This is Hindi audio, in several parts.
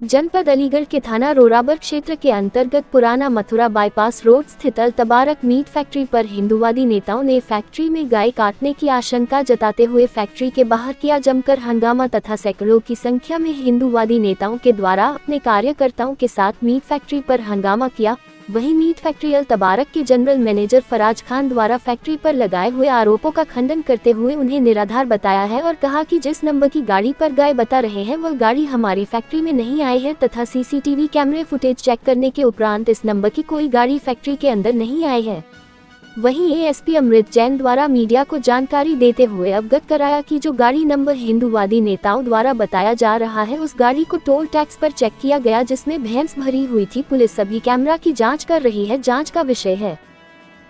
जनपद अलीगढ़ के थाना रोराबर क्षेत्र के अंतर्गत पुराना मथुरा बाईपास रोड स्थित अल तबारक मीट फैक्ट्री पर हिंदूवादी नेताओं ने फैक्ट्री में गाय काटने की आशंका जताते हुए फैक्ट्री के बाहर किया जमकर हंगामा तथा सैकड़ों की संख्या में हिंदूवादी नेताओं के द्वारा अपने कार्यकर्ताओं के साथ मीट फैक्ट्री पर हंगामा किया। वहीं मीट फैक्ट्री अल तबारक के जनरल मैनेजर फराज खान द्वारा फैक्ट्री पर लगाए हुए आरोपों का खंडन करते हुए उन्हें निराधार बताया है और कहा कि जिस नंबर की गाड़ी पर गाय बता रहे हैं वह गाड़ी हमारी फैक्ट्री में नहीं आई है तथा सीसीटीवी कैमरे फुटेज चेक करने के उपरांत इस नंबर की कोई गाड़ी फैक्ट्री के अंदर नहीं आई है। वहीं एएसपी अमृत जैन द्वारा मीडिया को जानकारी देते हुए अवगत कराया कि जो गाड़ी नंबर हिंदूवादी नेताओं द्वारा बताया जा रहा है उस गाड़ी को टोल टैक्स पर चेक किया गया जिसमें भैंस भरी हुई थी। पुलिस सभी कैमरा की जांच कर रही है, जांच का विषय है।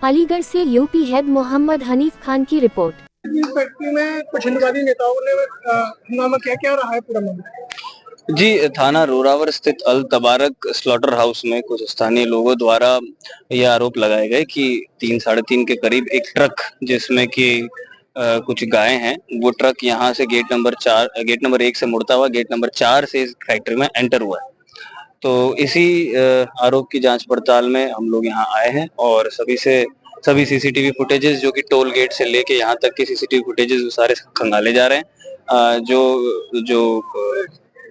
अलीगढ़ से यूपी हेड मोहम्मद हनीफ खान की रिपोर्ट। फैक्ट्री में कुछ हिंदूवादी नेताओं ने हंगामा क्या रहा है पूरा मामला? जी, थाना रोरावर स्थित अल तबारक स्लॉटर हाउस में कुछ स्थानीय लोगों द्वारा यह आरोप लगाए गए कि 3-3:30 के करीब एक ट्रक जिसमें कि कुछ गायें हैं, वो ट्रक यहाँ से गेट नंबर 1 से मुड़ता हुआ गेट नंबर 4 से इस फैक्ट्री में एंटर हुआ है। तो इसी आरोप की जांच पड़ताल में हम लोग यहाँ आए हैं और सभी सीसीटीवी फुटेजेस जो कि टोल गेट से लेके यहाँ तक के सीसीटीवी फुटेजेस सारे खंगाले जा रहे हैं। जो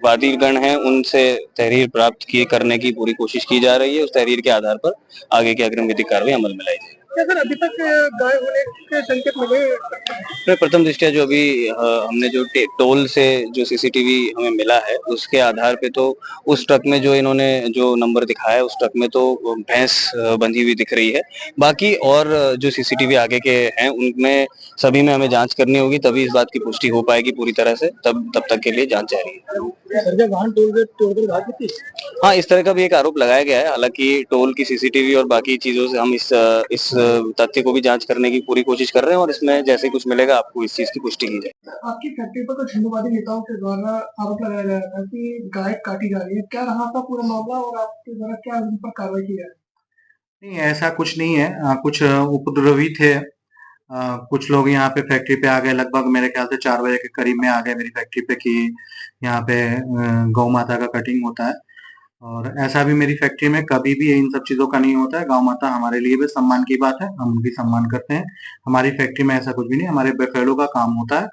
वादीगण हैं उनसे तहरीर प्राप्त करने की पूरी कोशिश की जा रही है। उस तहरीर के आधार पर आगे की अग्रिम विधिक कार्रवाई अमल में लाई जाएगी। क्या सर अभी तक गाय होने के संकेत मिले? प्रथम दृष्टया जो अभी हमने जो टोल से जो सीसीटीवी हमें मिला है उसके आधार पे तो उस ट्रक में जो इन्होंने जो नंबर दिखाया है उस ट्रक में तो भैंस बंधी हुई दिख रही है। बाकी और जो सीसीटीवी आगे के हैं उनमें सभी में हमें जांच करनी होगी, तभी इस बात की पुष्टि हो पाएगी पूरी तरह से। तब तक के लिए जांच जारी है। हाँ, इस तरह का भी एक आरोप लगाया गया है। हालांकि टोल की सीसीटीवी और बाकी चीजों से हम इस तथ्य को भी जांच करने की पूरी कोशिश कर रहे हैं और इसमें जैसे कुछ मिलेगा आपको इस चीज की पुष्टि की जाएगी। आपकी फैक्ट्री पर कुछ हिंदूवादी नेताओं के द्वारा आरोप लगाया गया था कि गाय काटी जा रही है, क्या रहा था पूरा मामला और आपके द्वारा क्या उन पर कार्रवाई की जाए? नहीं, ऐसा कुछ नहीं है। कुछ उपद्रवी थे। कुछ लोग यहाँ पे फैक्ट्री पे आ गए, लगभग मेरे ख्याल से 4 बजे के करीब में आ गए मेरी फैक्ट्री पे कि यहाँ पे गौ माता का कटिंग होता है। और ऐसा भी मेरी फैक्ट्री में कभी भी इन सब चीजों का नहीं होता है। गौ माता हमारे लिए भी सम्मान की बात है, हम उनकी सम्मान करते हैं। हमारी फैक्ट्री में ऐसा कुछ भी नहीं, हमारे बेफेलो का काम होता है।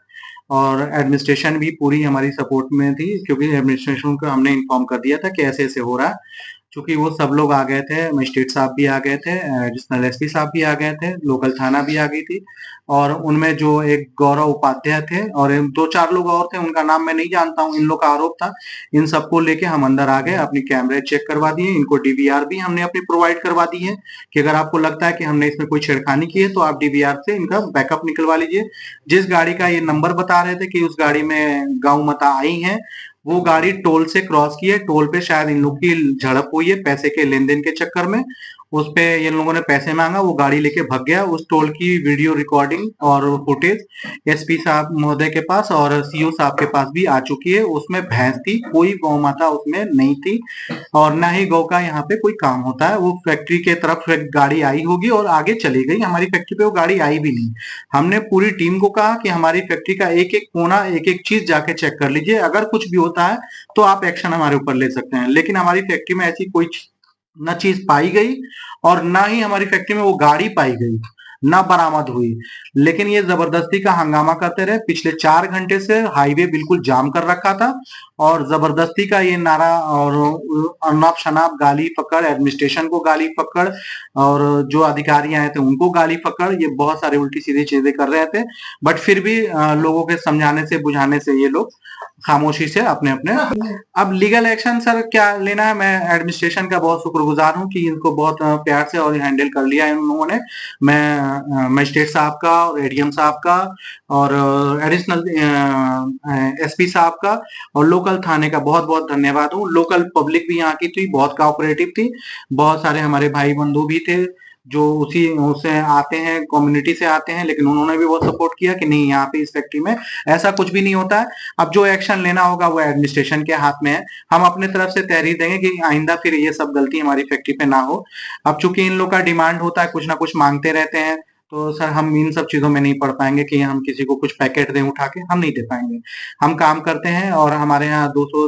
और एडमिनिस्ट्रेशन भी पूरी हमारी सपोर्ट में थी, क्योंकि एडमिनिस्ट्रेशन को हमने इन्फॉर्म कर दिया था कि ऐसे ऐसे हो रहा है। चूंकि वो सब लोग आ गए थे, मजिस्ट्रेट साहब भी आ गए थे, एडिशनल एसपी साहब भी आ गए थे, लोकल थाना भी आ गई थी। और उनमें जो एक गौरव उपाध्याय थे और 2-4 लोग और थे, उनका नाम मैं नहीं जानता हूँ। इन लोग का आरोप था। इन सबको लेके हम अंदर आ गए, अपनी कैमरे चेक करवा दिए, इनको डीवीआर भी हमने अपनी प्रोवाइड करवा दी है कि अगर आपको लगता है कि हमने इसमें कोई छेड़खानी की है तो आप डीवीआर से इनका बैकअप निकलवा लीजिए। जिस गाड़ी का ये नंबर बता रहे थे कि उस गाड़ी में गौ माता आई है, वो गाड़ी टोल से क्रॉस की है। टोल पे शायद इन लोग की झड़प हुई है पैसे के लेन देन के चक्कर में। उस पे इन लोगों ने पैसे मांगा, वो गाड़ी लेके भाग गया। उस टोल की वीडियो रिकॉर्डिंग और फुटेज एसपी साहब महोदय के पास और सीओ साहब के पास भी आ चुकी है। उसमें भैंस थी, कोई गौ माता उसमें नहीं थी और ना ही गौ का यहाँ पे कोई काम होता है। वो फैक्ट्री के तरफ एक गाड़ी आई होगी और आगे चली गई। हमारी फैक्ट्री पे वो गाड़ी आई भी नहीं। हमने पूरी टीम को कहा कि हमारी फैक्ट्री का एक एक कोना, एक एक चीज जाके चेक कर लीजिए, अगर कुछ भी होता है तो आप एक्शन हमारे ऊपर ले सकते हैं। लेकिन हमारी फैक्ट्री में ऐसी कोई न चीज पाई गई और ना ही हमारी फैक्ट्री में वो गाड़ी पाई गई, ना बरामद हुई। लेकिन ये जबरदस्ती का हंगामा करते रहे। पिछले 4 घंटे से हाईवे बिल्कुल जाम कर रखा था और जबरदस्ती का ये नारा और अनाप शनाप गाली पकड़, एडमिनिस्ट्रेशन को गाली पकड़ और जो अधिकारी आए थे उनको गाली पकड़, ये बहुत सारे उल्टी सीधी चीजें कर रहे थे। बट फिर भी लोगों के समझाने से बुझाने से ये लोग खामोशी से अपने अपने। अब लीगल एक्शन सर क्या लेना है, मैं एडमिनिस्ट्रेशन का बहुत शुक्रगुजार हूँ कि इनको बहुत प्यार से और हैंडल कर लिया इन लोगों ने। मैं मजिस्ट्रेट साहब का और एडीएम साहब का और एडिशनल एसपी साहब का और लोकल थाने का बहुत बहुत धन्यवाद हूँ। लोकल पब्लिक भी यहाँ की थी, बहुत कोऑपरेटिव थी। बहुत सारे हमारे भाई बंधु भी थे जो उससे आते हैं, कम्युनिटी से आते हैं, लेकिन उन्होंने भी बहुत सपोर्ट किया कि नहीं, यहाँ पे इस फैक्ट्री में ऐसा कुछ भी नहीं होता है। अब जो एक्शन लेना होगा वो एडमिनिस्ट्रेशन के हाथ में है। हम अपने तरफ से तहरीर देंगे कि आइंदा फिर ये सब गलती हमारी फैक्ट्री पे ना हो। अब चूंकि इन लोग का डिमांड होता है, कुछ ना कुछ मांगते रहते हैं, तो सर हम इन सब चीजों में नहीं पड़ पाएंगे कि हम किसी को कुछ पैकेट दें उठा के, हम नहीं दे पाएंगे। हम काम करते हैं और हमारे यहाँ 200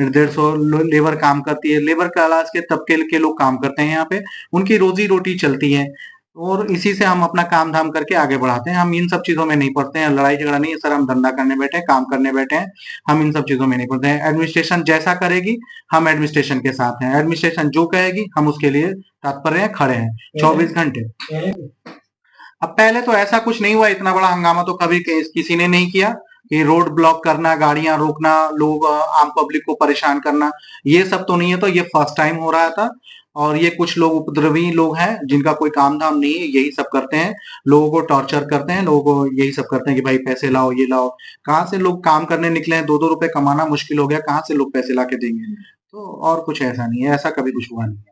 150 लेबर काम करती है। लेबर क्लास के तबके के लोग काम करते हैं यहाँ पे, उनकी रोजी रोटी चलती है और इसी से हम अपना काम धाम करके आगे बढ़ाते हैं। हम इन सब चीजों में नहीं पड़ते हैं, लड़ाई झगड़ा नहीं है सर। हम धंधा करने बैठे हैं, काम करने बैठे हैं, हम इन सब चीजों में नहीं पड़ते हैं। एडमिनिस्ट्रेशन जैसा करेगी हम एडमिनिस्ट्रेशन के साथ हैं, एडमिनिस्ट्रेशन जो कहेगी हम उसके लिए तत्पर हैं, खड़े हैं 24 घंटे। अब पहले तो ऐसा कुछ नहीं हुआ, इतना बड़ा हंगामा तो कभी किसी ने नहीं किया कि रोड ब्लॉक करना, गाड़ियां रोकना, लोग आम पब्लिक को परेशान करना, ये सब तो नहीं है। तो ये फर्स्ट टाइम हो रहा था और ये कुछ लोग उपद्रवी लोग हैं जिनका कोई काम धाम नहीं है, यही सब करते हैं, लोगों को टॉर्चर करते हैं, लोगों को यही सब करते हैं कि भाई पैसे लाओ, ये लाओ। कहाँ से लोग काम करने निकले हैं, 2-2 रुपए कमाना मुश्किल हो गया, कहाँ से लोग पैसे ला के देंगे। तो और कुछ ऐसा नहीं है, ऐसा कभी कुछ हुआ नहीं है।